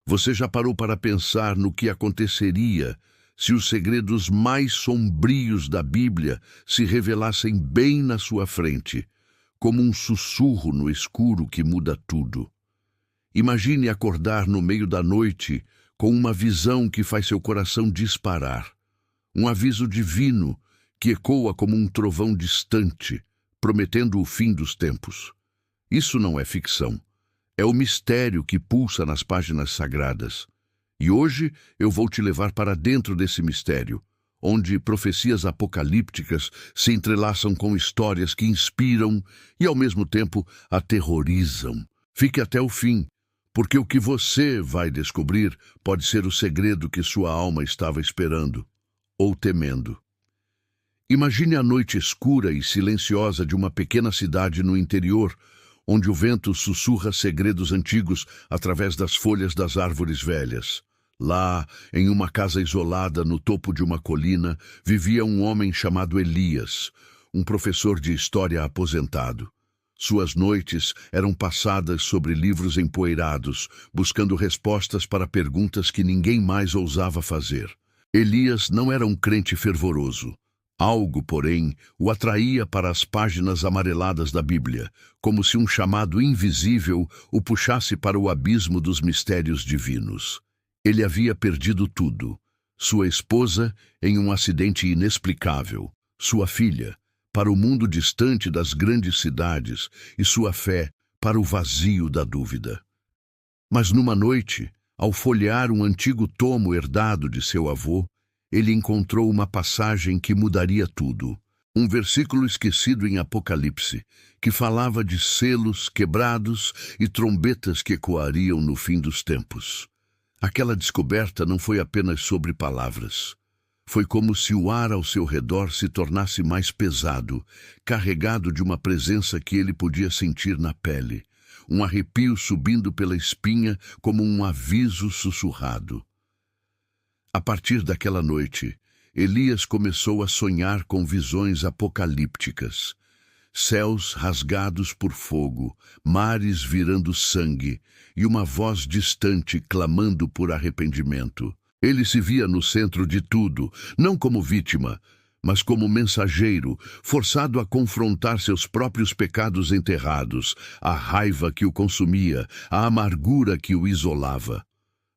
Você já parou para pensar no que aconteceria se os segredos mais sombrios da Bíblia se revelassem bem na sua frente, como um sussurro no escuro que muda tudo? Imagine acordar no meio da noite com uma visão que faz seu coração disparar, um aviso divino que ecoa como um trovão distante, prometendo o fim dos tempos. Isso não é ficção. É o mistério que pulsa nas páginas sagradas. E hoje eu vou te levar para dentro desse mistério, onde profecias apocalípticas se entrelaçam com histórias que inspiram e, ao mesmo tempo, aterrorizam. Fique até o fim, porque o que você vai descobrir pode ser o segredo que sua alma estava esperando ou temendo. Imagine a noite escura e silenciosa de uma pequena cidade no interior, onde o vento sussurra segredos antigos através das folhas das árvores velhas. Lá, em uma casa isolada no topo de uma colina, vivia um homem chamado Elias, um professor de história aposentado. Suas noites eram passadas sobre livros empoeirados, buscando respostas para perguntas que ninguém mais ousava fazer. Elias não era um crente fervoroso. Algo, porém, o atraía para as páginas amareladas da Bíblia, como se um chamado invisível o puxasse para o abismo dos mistérios divinos. Ele havia perdido tudo: sua esposa em um acidente inexplicável, sua filha para o mundo distante das grandes cidades e sua fé para o vazio da dúvida. Mas numa noite, ao folhear um antigo tomo herdado de seu avô, ele encontrou uma passagem que mudaria tudo. Um versículo esquecido em Apocalipse, que falava de selos quebrados e trombetas que ecoariam no fim dos tempos. Aquela descoberta não foi apenas sobre palavras. Foi como se o ar ao seu redor se tornasse mais pesado, carregado de uma presença que ele podia sentir na pele, um arrepio subindo pela espinha como um aviso sussurrado. A partir daquela noite, Elias começou a sonhar com visões apocalípticas. Céus rasgados por fogo, mares virando sangue e uma voz distante clamando por arrependimento. Ele se via no centro de tudo, não como vítima, mas como mensageiro, forçado a confrontar seus próprios pecados enterrados, a raiva que o consumia, a amargura que o isolava.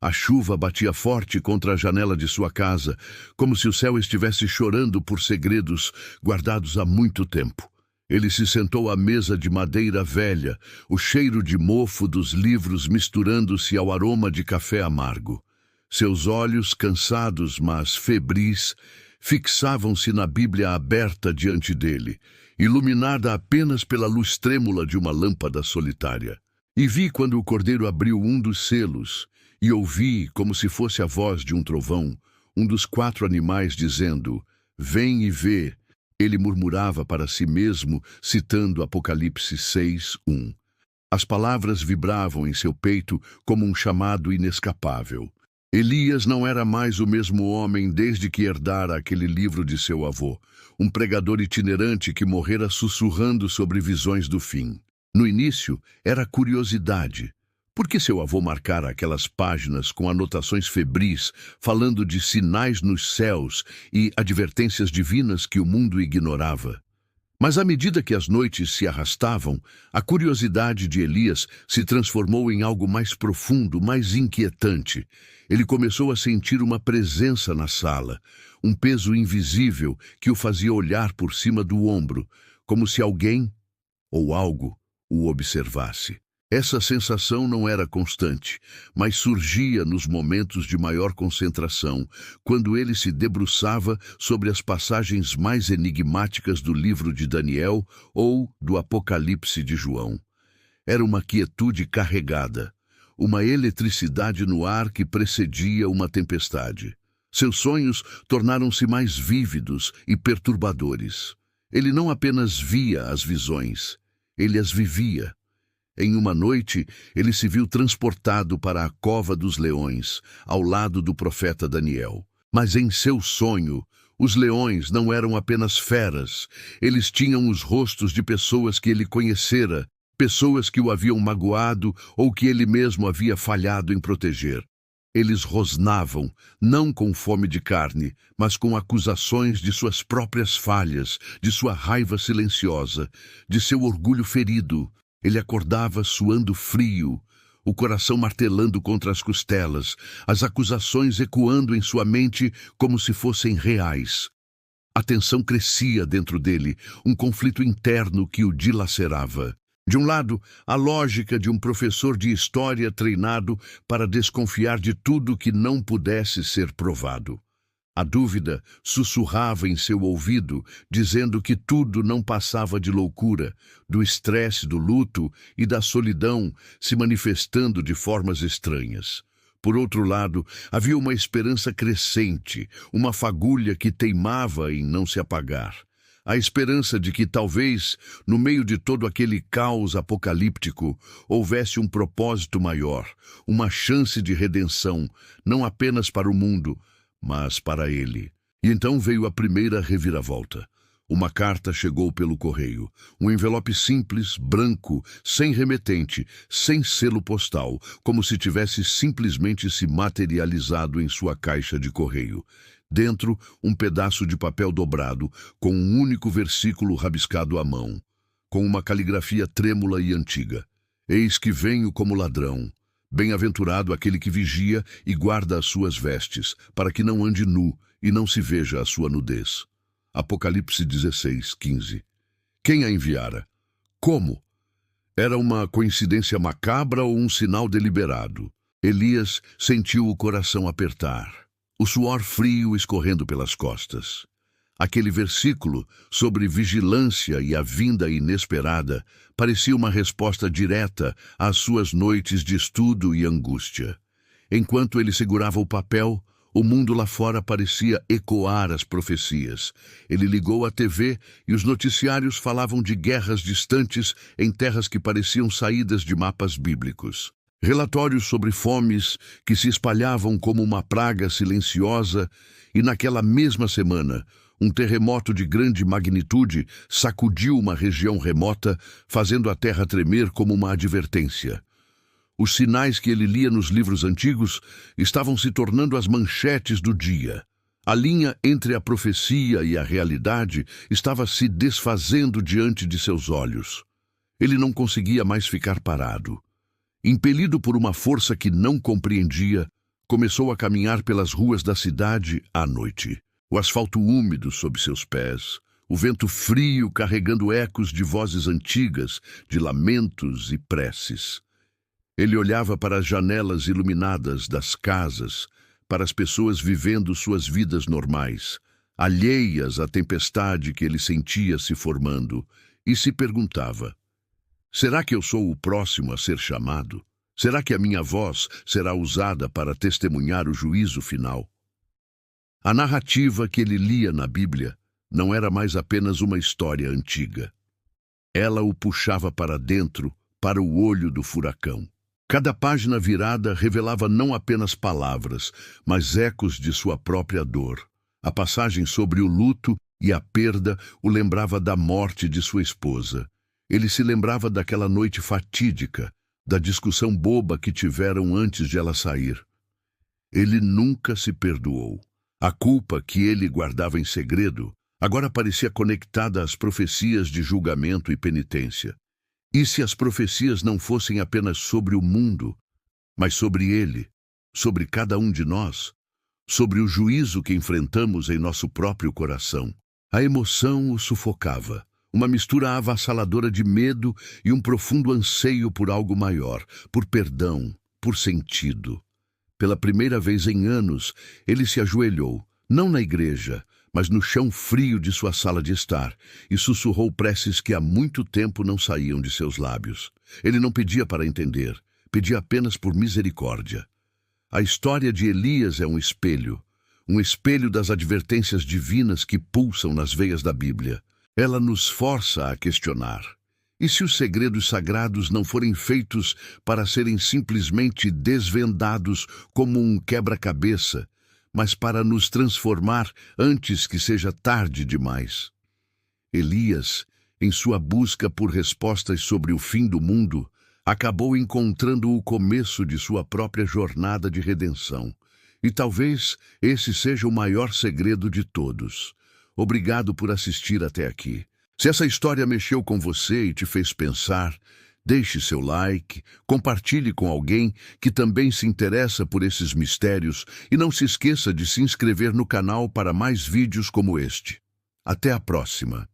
A chuva batia forte contra a janela de sua casa, como se o céu estivesse chorando por segredos guardados há muito tempo. Ele se sentou à mesa de madeira velha, o cheiro de mofo dos livros misturando-se ao aroma de café amargo. Seus olhos, cansados, mas febris, fixavam-se na Bíblia aberta diante dele, iluminada apenas pela luz trêmula de uma lâmpada solitária. E vi quando o cordeiro abriu um dos selos, e ouvi, como se fosse a voz de um trovão, um dos 4 animais dizendo: "Vem e vê." Ele murmurava para si mesmo, citando Apocalipse 6:1. As palavras vibravam em seu peito como um chamado inescapável. Elias não era mais o mesmo homem desde que herdara aquele livro de seu avô, um pregador itinerante que morrera sussurrando sobre visões do fim. No início, era curiosidade. Por que seu avô marcara aquelas páginas com anotações febris, falando de sinais nos céus e advertências divinas que o mundo ignorava? Mas à medida que as noites se arrastavam, a curiosidade de Elias se transformou em algo mais profundo, mais inquietante. Ele começou a sentir uma presença na sala, um peso invisível que o fazia olhar por cima do ombro, como se alguém ou algo o observasse. Essa sensação não era constante, mas surgia nos momentos de maior concentração, quando ele se debruçava sobre as passagens mais enigmáticas do livro de Daniel ou do Apocalipse de João. Era uma quietude carregada, uma eletricidade no ar que precedia uma tempestade. Seus sonhos tornaram-se mais vívidos e perturbadores. Ele não apenas via as visões, ele as vivia. Em uma noite, ele se viu transportado para a cova dos leões, ao lado do profeta Daniel. Mas em seu sonho, os leões não eram apenas feras. Eles tinham os rostos de pessoas que ele conhecera, pessoas que o haviam magoado ou que ele mesmo havia falhado em proteger. Eles rosnavam, não com fome de carne, mas com acusações de suas próprias falhas, de sua raiva silenciosa, de seu orgulho ferido. Ele acordava suando frio, o coração martelando contra as costelas, as acusações ecoando em sua mente como se fossem reais. A tensão crescia dentro dele, um conflito interno que o dilacerava. De um lado, a lógica de um professor de história treinado para desconfiar de tudo que não pudesse ser provado. A dúvida sussurrava em seu ouvido, dizendo que tudo não passava de loucura, do estresse do luto e da solidão se manifestando de formas estranhas. Por outro lado, havia uma esperança crescente, uma fagulha que teimava em não se apagar. A esperança de que talvez, no meio de todo aquele caos apocalíptico, houvesse um propósito maior, uma chance de redenção, não apenas para o mundo, mas para ele. E então veio a primeira reviravolta. Uma carta chegou pelo correio, um envelope simples, branco, sem remetente, sem selo postal, como se tivesse simplesmente se materializado em sua caixa de correio. Dentro, um pedaço de papel dobrado, com um único versículo rabiscado à mão, com uma caligrafia trêmula e antiga. Eis que venho como ladrão. Bem-aventurado aquele que vigia e guarda as suas vestes, para que não ande nu e não se veja a sua nudez. Apocalipse 16:15. Quem a enviara? Como? Era uma coincidência macabra ou um sinal deliberado? Elias sentiu o coração apertar, o suor frio escorrendo pelas costas. Aquele versículo sobre vigilância e a vinda inesperada parecia uma resposta direta às suas noites de estudo e angústia. Enquanto ele segurava o papel, o mundo lá fora parecia ecoar as profecias. Ele ligou a TV e os noticiários falavam de guerras distantes em terras que pareciam saídas de mapas bíblicos. Relatórios sobre fomes que se espalhavam como uma praga silenciosa, e naquela mesma semana, um terremoto de grande magnitude sacudiu uma região remota, fazendo a terra tremer como uma advertência. Os sinais que ele lia nos livros antigos estavam se tornando as manchetes do dia. A linha entre a profecia e a realidade estava se desfazendo diante de seus olhos. Ele não conseguia mais ficar parado. Impelido por uma força que não compreendia, começou a caminhar pelas ruas da cidade à noite. O asfalto úmido sob seus pés, o vento frio carregando ecos de vozes antigas, de lamentos e preces. Ele olhava para as janelas iluminadas das casas, para as pessoas vivendo suas vidas normais, alheias à tempestade que ele sentia se formando, e se perguntava: será que eu sou o próximo a ser chamado? Será que a minha voz será usada para testemunhar o juízo final? A narrativa que ele lia na Bíblia não era mais apenas uma história antiga. Ela o puxava para dentro, para o olho do furacão. Cada página virada revelava não apenas palavras, mas ecos de sua própria dor. A passagem sobre o luto e a perda o lembrava da morte de sua esposa. Ele se lembrava daquela noite fatídica, da discussão boba que tiveram antes de ela sair. Ele nunca se perdoou. A culpa que ele guardava em segredo agora parecia conectada às profecias de julgamento e penitência. E se as profecias não fossem apenas sobre o mundo, mas sobre ele, sobre cada um de nós, sobre o juízo que enfrentamos em nosso próprio coração? A emoção o sufocava, uma mistura avassaladora de medo e um profundo anseio por algo maior, por perdão, por sentido. Pela primeira vez em anos, ele se ajoelhou, não na igreja, mas no chão frio de sua sala de estar, e sussurrou preces que há muito tempo não saíam de seus lábios. Ele não pedia para entender, pedia apenas por misericórdia. A história de Elias é um espelho das advertências divinas que pulsam nas veias da Bíblia. Ela nos força a questionar. E se os segredos sagrados não forem feitos para serem simplesmente desvendados como um quebra-cabeça, mas para nos transformar antes que seja tarde demais? Elias, em sua busca por respostas sobre o fim do mundo, acabou encontrando o começo de sua própria jornada de redenção. E talvez esse seja o maior segredo de todos. Obrigado por assistir até aqui. Se essa história mexeu com você e te fez pensar, deixe seu like, compartilhe com alguém que também se interessa por esses mistérios e não se esqueça de se inscrever no canal para mais vídeos como este. Até a próxima!